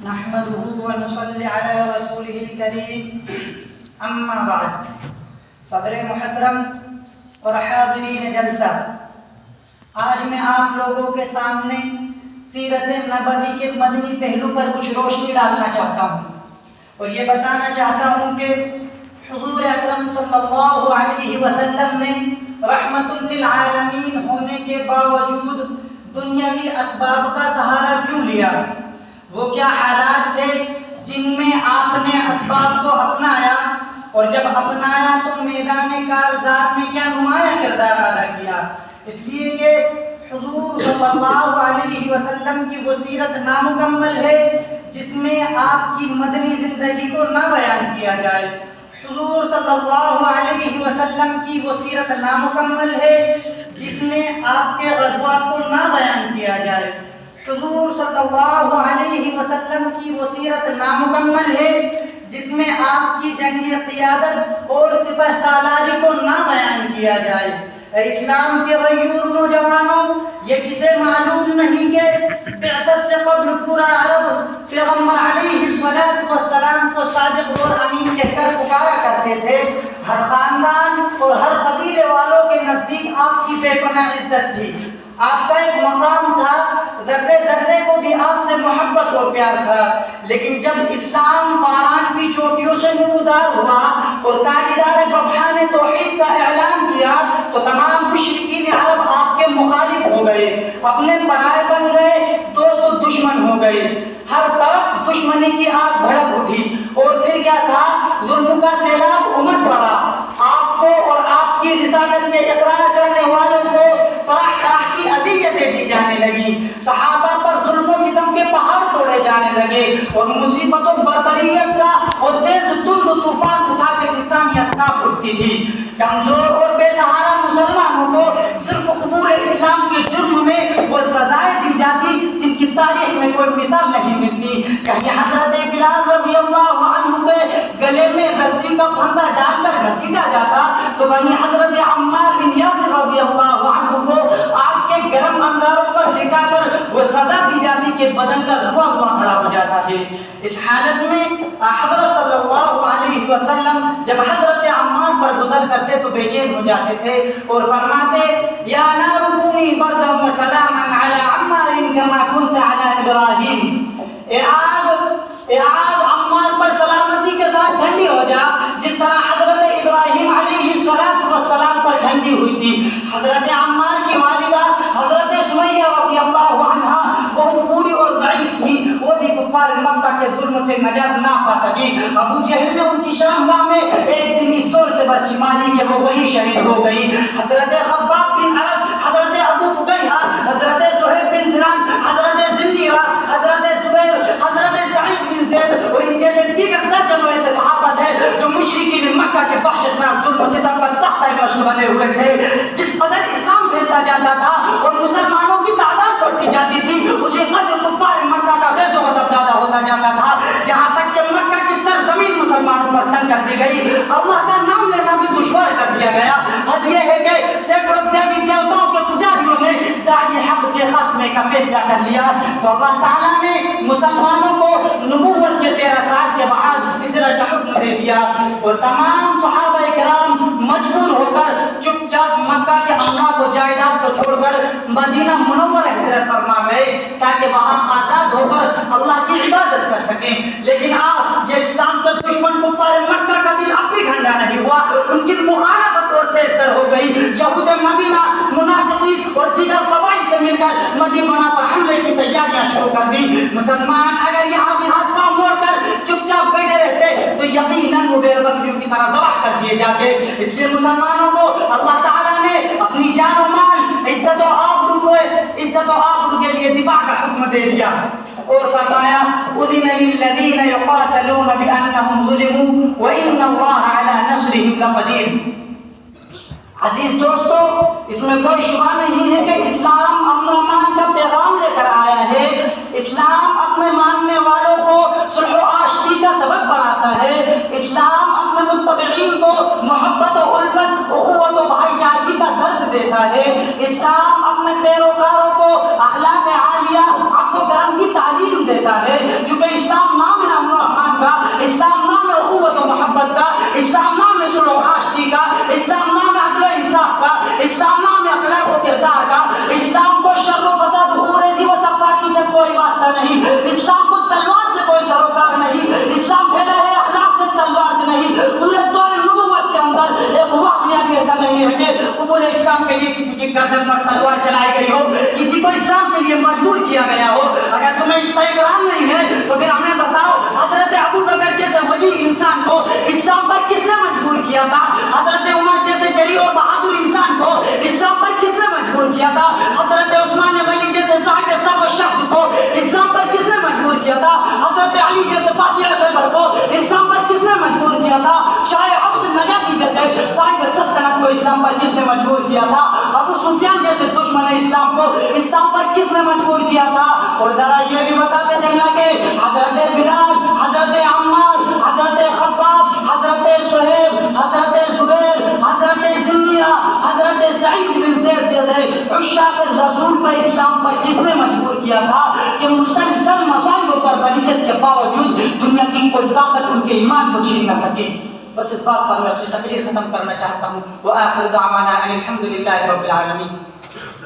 نحمده ونصلي على رسوله الكريم اما بعد. صدر محترم اور حاضرین جلسہ، آج میں آپ لوگوں کے سامنے سیرت نبوی کے مدنی پہلو پر کچھ روشنی ڈالنا چاہتا ہوں اور یہ بتانا چاہتا ہوں کہ حضور اکرم صلی اللہ علیہ وسلم نے رحمت للعالمین ہونے کے باوجود دنیاوی اسباب کا سہارا کیوں لیا؟ وہ کیا حالات تھے جن میں آپ نے اسباب کو اپنایا، اور جب اپنایا تو میدان کارزار میں کیا نمایاں کردار ادا کیا؟ اس لیے کہ حضور صلی اللہ علیہ وسلم کی وہ سیرت نامکمل ہے جس میں آپ کی مدنی زندگی کو نہ بیان کیا جائے۔ حضور صلی اللہ علیہ وسلم کی وہ سیرت نامکمل ہے جس میں آپ کے غزوات کو نہ بیان کیا جائے۔ حضور صلی اللہ علیہ وسلم کی وہ سیرت نامکمل ہے جس میں آپ کی جنگی قیادت اور سپہ سالاری کو نہ بیان کیا جائے۔ اے اسلام کے غیور نوجوانوں، یہ کسے معلوم نہیں کہ بعثت سے قبل پورا عرب پیغمبر علیہ السلام کو صادق اور امین کہہ کر پکارا کرتے تھے۔ ہر خاندان اور ہر قبیلے والوں کے نزدیک آپ کی بے پناہ عزت تھی، آپ کا ایک مقام تھا، ذرے ذرے کو بھی آپ سے محبت اور پیار تھا۔ لیکن جب اسلام فاران کی چوٹیوں سے نمودار ہوا اور تاجدار ببھا نے توحید کا اعلان کیا تو تمام مشرکین عرب آپ کے مخالف ہو گئے، اپنے پرائے بن گئے، دوست و دشمن ہو گئے، ہر طرف دشمنی کی آگ بھڑک اٹھی اور پھر کیا تھا؟ ظلم کا سیلاب امٹ پڑا۔ آپ کو اور آپ کی رسالت کے اقرار کرنے والوں کو طرح طرح کی اذیتیں دی جانے لگی، صحابہ پر ظلم و ستم کے پہاڑ توڑے جانے لگے اور مصیبت و بربریت کا اور تیز دھند طوفان اٹھا کے انسانیت کانپ اٹھتی تھی۔ کمزور اور بے سہارا مسلمانوں کو صرف قبول اسلام کے جرم میں وہ سزائیں دی جاتی جن کی تاریخ میں کوئی مثال نہیں ملتی۔ کہیں حضرت بلال رضی اللہ عنہ کے گلے میں رسی کا پھندا ڈال کر گھسیٹا جاتا تو وہیں حضرت عمار بن یاسر رضی اللہ عنہ کو آگ کے گرم انگاروں پر لٹا کر وہ سزا دی جاتی کہ بدن کا دھواں دھواں کھڑا ہو جاتا ہے۔ اس حالت میں حضرت صلی اللہ علیہ وسلم جب حضرت عمار پر گزر کرتے تو بے چین ہو جاتے تھے اور فرماتے یا نار کونی بردا و سلاما علی عمار کما کنت علی ابراہیم، اے آگ عمار پر سلامتی کے ساتھ ٹھنڈی ہو جا جس طرح حضرت ابراہیم علیہ السلام پر ٹھنڈی ہوئی تھی۔ حضرت عمار کی والدہ حضرت سمیہ رضی اللہ عنہا بہت بوڑھی اور ضعیف تھی، وہ بھی کفار مکہ کے ظلم سے نجات نہ پا سکی۔ ابو جہل نے ان کی شامگاہ میں ایک دن اس زور سے برچھی ماری کہ وہ وہی شہید ہو گئی۔ حضرت خباب بن عرد، حضرت ابو فقیہ، حضرت صہیب بن سنان، حضرت زنیرہ، حضرت زبیر، حضرت سعید بن زید اور ان جیسے دیگر درجنوں ایسے صحابہ تھے جو مشرکین مکہ کے وحشتناک ظلم و ستم پر تحت مشق بنے ہوئے تھے۔ جس قدر اسلام پھیلتا جاتا تھا اور مسلمانوں کی تعداد بڑھتی جاتی تھی، اسی قدر کفار مکہ کا غیظ و غضب زیادہ ہوتا جاتا تھا، یہاں تک کہ مکہ کی سرزمین مسلمانوں پر تنگ کر دی گئی، اللہ کا نام لینا بھی دشوار کر دیا گیا۔ حد یہ ہے کہ سینکڑوں دیوی دیوتاؤں کے پجاریوں نے داعی حق کے خاتمے کا فیصلہ کر لیا تو اللہ تعالیٰ نے مسلمانوں کو نبوت کے 13 سال کے بعد ہجرت کا حکم دے دیا اور تمام صحابہ کرام مجبور ہو کر چپ چاپ مکہ کے املاک و جائیداد کو چھوڑ کر مدینہ منورہ ہجرت فرما گئے تاکہ وہاں آزاد ہو کر اللہ کی عبادت کر سکیں۔ لیکن آج یہ اسلام کے دشمن کفار مکہ کا دل اب بھی ٹھنڈا نہیں ہوا، ان کی مخالفت اور تیز تر ہو گئی۔ یہود مدینہ، منافقین اور دیگر قبائل سے مل کر مدینہ پر حملے کی تیاریاں شروع کر دی۔ مسلمان اگر یہاں بھی ہاتھ پاؤں موڑ کر چپ چاپ بیٹھے رہتے تو یقیناً وہ بیر بکریوں کی طرح ذبح کر دیے جاتے۔ اس لیے مسلمانوں کو اللہ تعالیٰ نے اپنی جان و مال، عزت و آبرو کے لیے دفاع کا حکم دے دیا اور فرمایا اذن للذین یقاتلون بانہم ظلموا وان اللہ علی نصرہم لقدیر۔ عزیز دوستو، اس میں کوئی شبہ نہیں ہے کہ اسلام امن و امان کا پیغام لے کر آیا ہے۔ اسلام اپنے ماننے والوں کو صلح و آشتی کا سبب بناتا ہے۔ اسلام اپنے متبعین کو محبت و الفت، اخوت و بھائی چارگی کا درس دیتا ہے۔ اسلام اپنے پیروکاروں کو اخلاق عالیہ، عفو و کرم کی تعلیم دیتا ہے۔ چونکہ اسلام اسلام کے لیے کسی کی گردن پر تلوار چلائی گئی ہو, کسی کو اسلام کے لیے مجبور کیا گیا ہو, اگر تمہیں اس کا اقرار نہیں ہے تو پھر ہمیں بتاؤ حضرت ابو بکر جیسے وجیہ انسان کو اسلام پر کس نے مجبور کیا تھا؟ حضرت عمر جیسے جری اور بہادر انسان کو اسلام پر کس نے مجبور کیا تھا؟ حضرت عثمان غنی جیسے صاحب شخص کو اسلام پر کس نے مجبور کیا تھا؟ حضرت علی جیسے فاتح خیبر کو اسلام پر کس نے مجبور کیا تھا؟ شاہ حفص نجاشی جیسے صاحب سلطنت کو اسلام پر کس نے مجبور کیا تھا؟ ابو سفیان جیسے دشمن اسلام کو اسلام پر کس نے مجبور کیا تھا؟ اور ذرا یہ بھی بتاتے چلنا کہ حضرت بلال, حضرت عمار, حضرت خباب, حضرت شہیب, حضرت زبیر, حضرت زنیہ, حضرت سعید بن زید جیسے عشاق رسول پر اسلام پر کس نے مجبور کیا تھا کہ مسلسل مصائب پر بریت کے باوجود دنیا کی کوئی طاقت ان کے ایمان کو چھین نہ سکی. بس اس بات پر میں اپنی تقریر ختم کرنا چاہتا ہوں. وآخر دعوانا ان الحمد للہ رب العالمین.